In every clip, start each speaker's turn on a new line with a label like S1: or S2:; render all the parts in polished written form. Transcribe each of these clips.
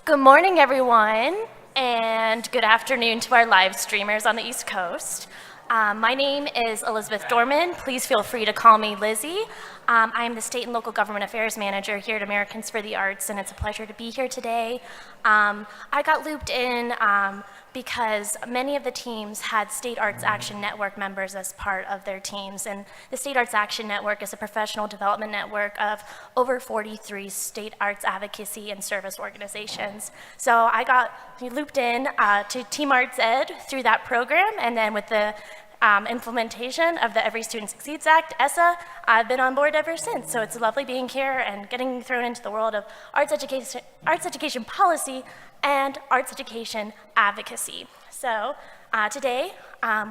S1: Good morning, everyone, and good afternoon to our live streamers on the East Coast. My name is Elisabeth Dorman. Please feel free to call me Lizzie. I am the State and Local Government Affairs Manager here at Americans for the Arts, and it's a pleasure to be here today. I got looped in because many of the teams had State Arts Action Network members as part of their teams, and the State Arts Action Network is a professional development network of over 43 state arts advocacy and service organizations. So I got looped in to Team Arts Ed through that program, and then with the implementation of the Every Student Succeeds Act, ESSA, I've been on board ever since. So it's lovely being here and getting thrown into the world of arts education policy and arts education advocacy. So today,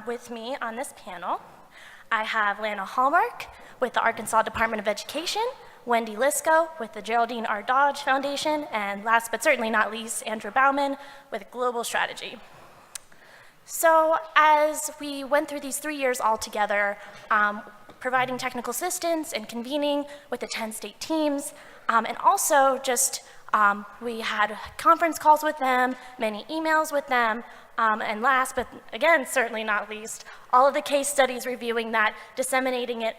S1: with me on this panel, I have Lana Hallmark with the Arkansas Department of Education, Wendy Lisco with the Geraldine R. Dodge Foundation, and last but certainly not least, Andrew Bauman with Global Strategy. So as we went through these 3 years all together, providing technical assistance and convening with the 10 state teams, and also just we had conference calls with them, many emails with them, and last but again, certainly not least, all of the case studies reviewing that, disseminating it,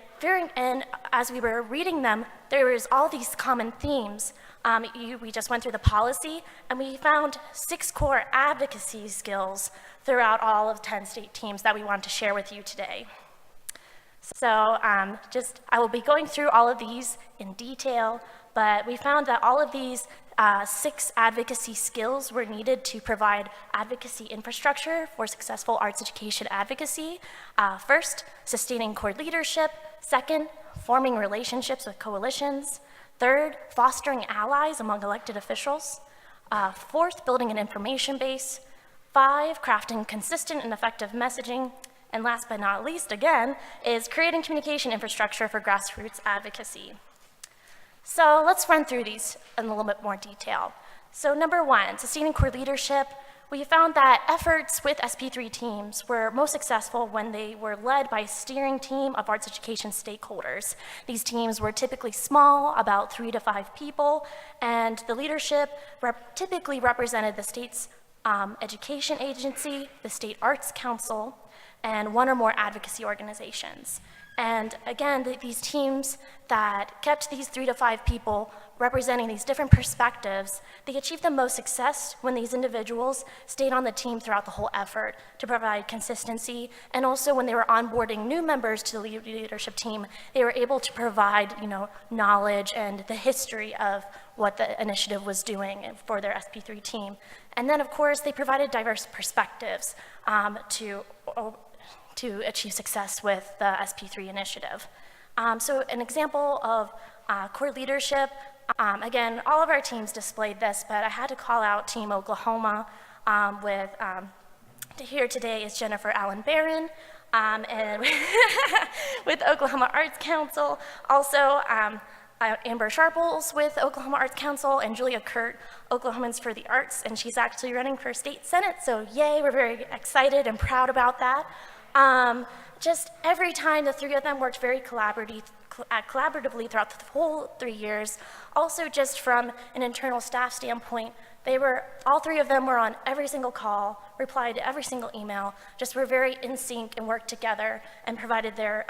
S1: and as we were reading them, there was all these common themes. We just went through the policy, and we found 6 core advocacy skills throughout all of 10 state teams that we want to share with you today. So I will be going through all of these in detail, but we found that all of these 6 advocacy skills were needed to provide advocacy infrastructure for successful arts education advocacy. First, sustaining core leadership. Second, forming relationships with coalitions. Third, fostering allies among elected officials. Fourth, building an information base. 5, crafting consistent and effective messaging. And last but not least, again, is creating communication infrastructure for grassroots advocacy. So let's run through these in a little bit more detail. So number 1, sustaining core leadership. We found that efforts with SP3 teams were most successful when they were led by a steering team of arts education stakeholders. These teams were typically small, about 3 to 5 people, and the leadership typically represented the state's education agency, the State Arts Council, and 1 or more advocacy organizations. And again, these teams that kept these 3 to 5 people representing these different perspectives, they achieved the most success when these individuals stayed on the team throughout the whole effort to provide consistency, and also when they were onboarding new members to the leadership team, they were able to provide knowledge and the history of what the initiative was doing for their SP3 team. And then of course, they provided diverse perspectives to achieve success with the SP3 initiative. So an example of core leadership, again, all of our teams displayed this, but I had to call out Team Oklahoma here today is Jennifer Allen Barron, and with Oklahoma Arts Council. Also, Amber Sharples with Oklahoma Arts Council, and Julia Kurt, Oklahomans for the Arts, and she's actually running for state senate, so yay, we're very excited and proud about that. Just every time the 3 of them worked very collaboratively throughout the whole 3 years. Also just from an internal staff standpoint, all 3 of them were on every single call, replied to every single email, just were very in sync and worked together and provided their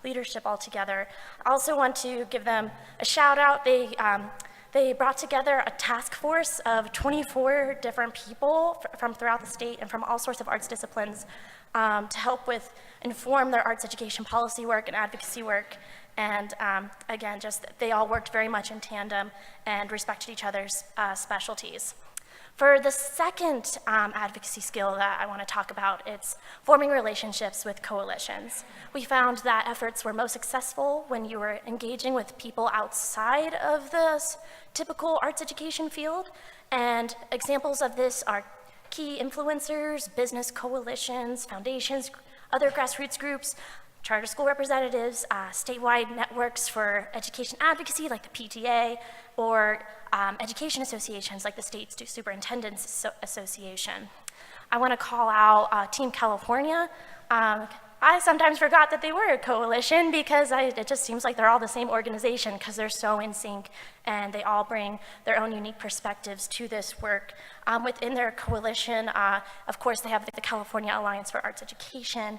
S1: leadership all together. I also want to give them a shout out. They brought together a task force of 24 different people from throughout the state and from all sorts of arts disciplines to help inform their arts education policy work and advocacy work. And again, they all worked very much in tandem and respected each other's specialties. For the second advocacy skill that I want to talk about, it's forming relationships with coalitions. We found that efforts were most successful when you were engaging with people outside of the typical arts education field. And examples of this are key influencers, business coalitions, foundations, other grassroots groups, charter school representatives, statewide networks for education advocacy like the PTA, or education associations like the State Superintendents Association. I want to call out Team California. I sometimes forgot that they were a coalition because it just seems like they're all the same organization because they're so in sync and they all bring their own unique perspectives to this work. Within their coalition, of course, they have the California Alliance for Arts Education.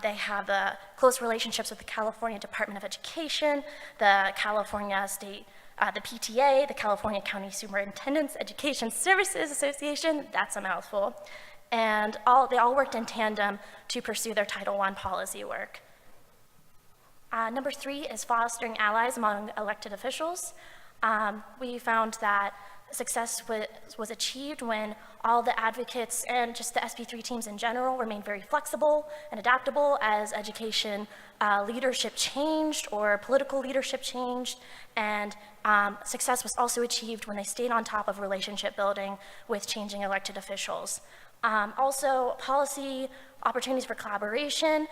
S1: They have close relationships with the California Department of Education, the California State, the PTA, the California County Superintendent's Education Services Association, that's a mouthful. And they all worked in tandem to pursue their Title I policy work. Number 3 is fostering allies among elected officials. We found that success was achieved when all the advocates and just the SP3 teams in general remained very flexible and adaptable as education leadership changed or political leadership changed. And success was also achieved when they stayed on top of relationship building with changing elected officials. Also, policy opportunities for collaboration,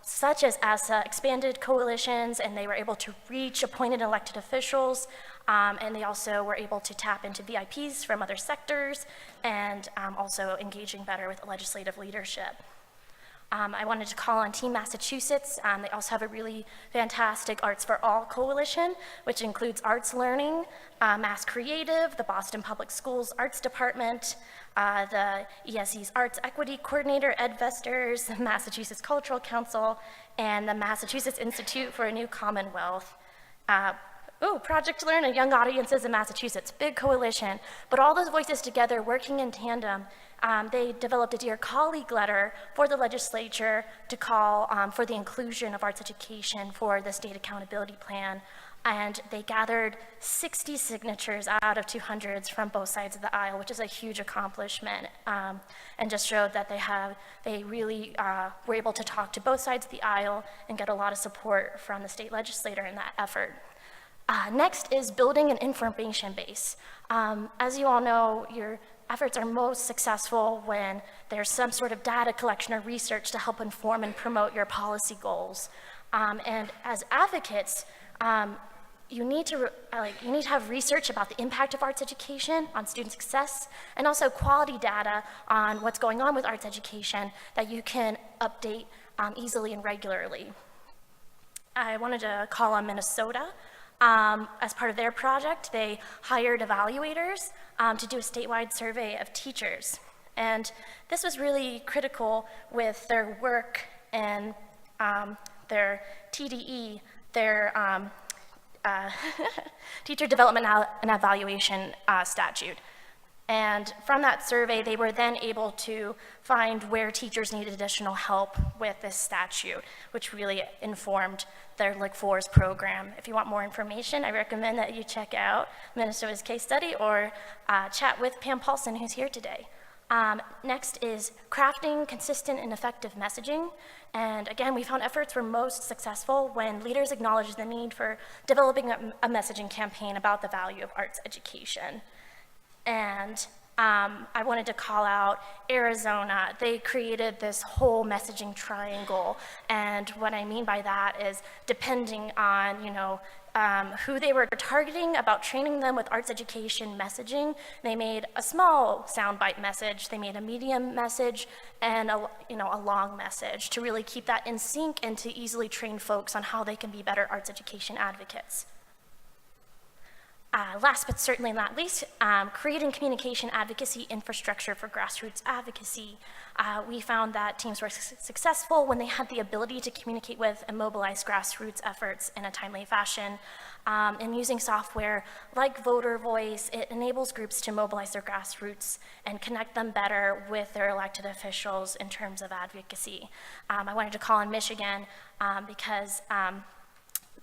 S1: such as ESSA, expanded coalitions, and they were able to reach appointed elected officials, and they also were able to tap into VIPs from other sectors, and also engaging better with legislative leadership. I wanted to call on Team Massachusetts. They also have a really fantastic Arts for All coalition, which includes Arts Learning, Mass Creative, the Boston Public Schools Arts Department, the ESSA's Arts Equity Coordinator, Edvestors, the Massachusetts Cultural Council, and the Massachusetts Institute for a New Commonwealth. Project Learn and Young Audiences in Massachusetts, big coalition. But all those voices together working in tandem, they developed a Dear Colleague letter for the legislature to call for the inclusion of arts education for the state accountability plan. And they gathered 60 signatures out of 200s from both sides of the aisle, which is a huge accomplishment, and just showed that they really were able to talk to both sides of the aisle and get a lot of support from the state legislator in that effort. Next is building an information base. As you all know, your efforts are most successful when there's some sort of data collection or research to help inform and promote your policy goals. And as advocates, you need to have research about the impact of arts education on student success, and also quality data on what's going on with arts education that you can update easily and regularly. I wanted to call on Minnesota. As part of their project, they hired evaluators to do a statewide survey of teachers. And this was really critical with their work and their TDE, their Teacher Development and Evaluation statute. And from that survey, they were then able to find where teachers needed additional help with this statute, which really informed their Lick4's program. If you want more information, I recommend that you check out Minnesota's case study or chat with Pam Paulson, who's here today. Next is crafting consistent and effective messaging. And again, we found efforts were most successful when leaders acknowledged the need for developing a messaging campaign about the value of arts education. And I wanted to call out Arizona. They created this whole messaging triangle. And what I mean by that is depending on, who they were targeting about training them with arts education messaging, they made a small soundbite message, they made a medium message, and a long message to really keep that in sync and to easily train folks on how they can be better arts education advocates. Last but certainly not least, creating communication advocacy infrastructure for grassroots advocacy. We found that teams were successful when they had the ability to communicate with and mobilize grassroots efforts in a timely fashion. And using software like Voter Voice, it enables groups to mobilize their grassroots and connect them better with their elected officials in terms of advocacy. I wanted to call on Michigan because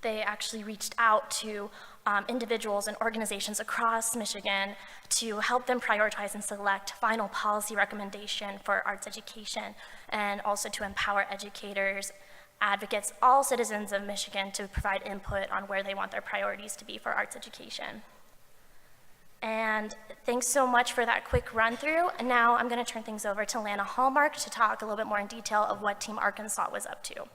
S1: they actually reached out to individuals and organizations across Michigan to help them prioritize and select final policy recommendation for arts education, and also to empower educators, advocates, all citizens of Michigan to provide input on where they want their priorities to be for arts education. And thanks so much for that quick run through. And now I'm going to turn things over to Lana Hallmark to talk a little bit more in detail of what Team Arkansas was up to.